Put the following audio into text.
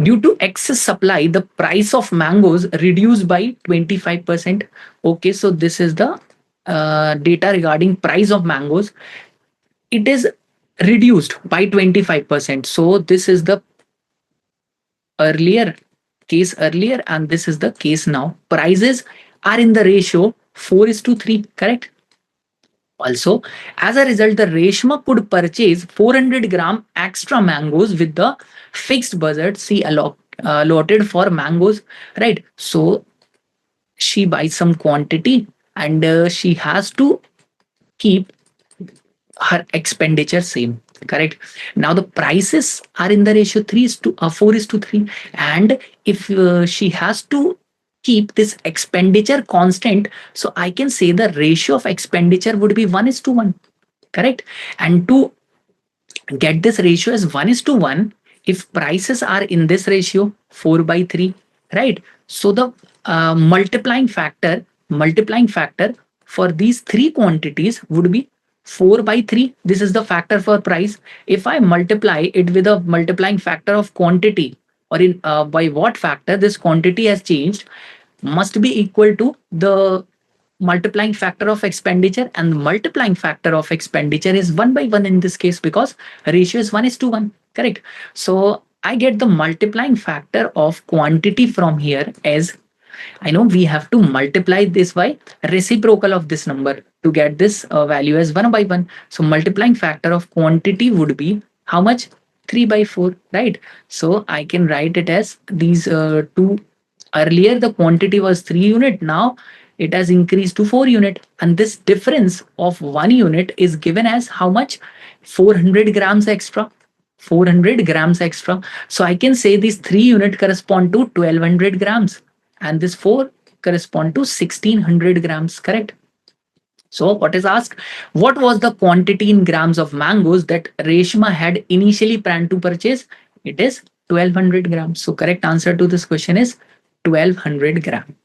Due to excess supply, the price of mangoes reduced by 25%. Okay, so this is the data regarding price of mangoes. It is reduced by 25%. So this is the earlier case earlier, and this is the case now. Prices are in the ratio 4 is to 3, correct? Also, as a result, the Reshma could purchase 400 gram extra mangoes with the fixed budget she allotted for mangoes, right? So she buys some quantity, and she has to keep her expenditure same, correct? Now the prices are in the ratio 3 is to 4 is to 3, and if she has to keep this expenditure constant, so I can say the ratio of expenditure would be 1 is to 1, correct? And to get this ratio as 1 is to 1, if prices are in this ratio 4 by 3, right? So the multiplying factor for these three quantities would be 4 by 3. This is the factor for price. If I multiply it with a multiplying factor of quantity, or in by what factor this quantity has changed, must be equal to the multiplying factor of expenditure, and the multiplying factor of expenditure is 1 by 1 in this case, because ratio is 1 is to 1, correct? So I get the multiplying factor of quantity from here as, I know we have to multiply this by reciprocal of this number to get this value as 1 by 1. So multiplying factor of quantity would be how much? 3 by 4, right? So I can write it as these two. Earlier the quantity was 3 unit, now it has increased to 4 unit, and this difference of 1 unit is given as how much? 400 grams extra. 400 grams extra. So I can say these 3 unit correspond to 1200 grams, and this 4 correspond to 1600 grams, correct? So what is asked? What was the quantity in grams of mangoes that Reshma had initially planned to purchase? It is 1200 grams. So correct answer to this question is 1200 gram.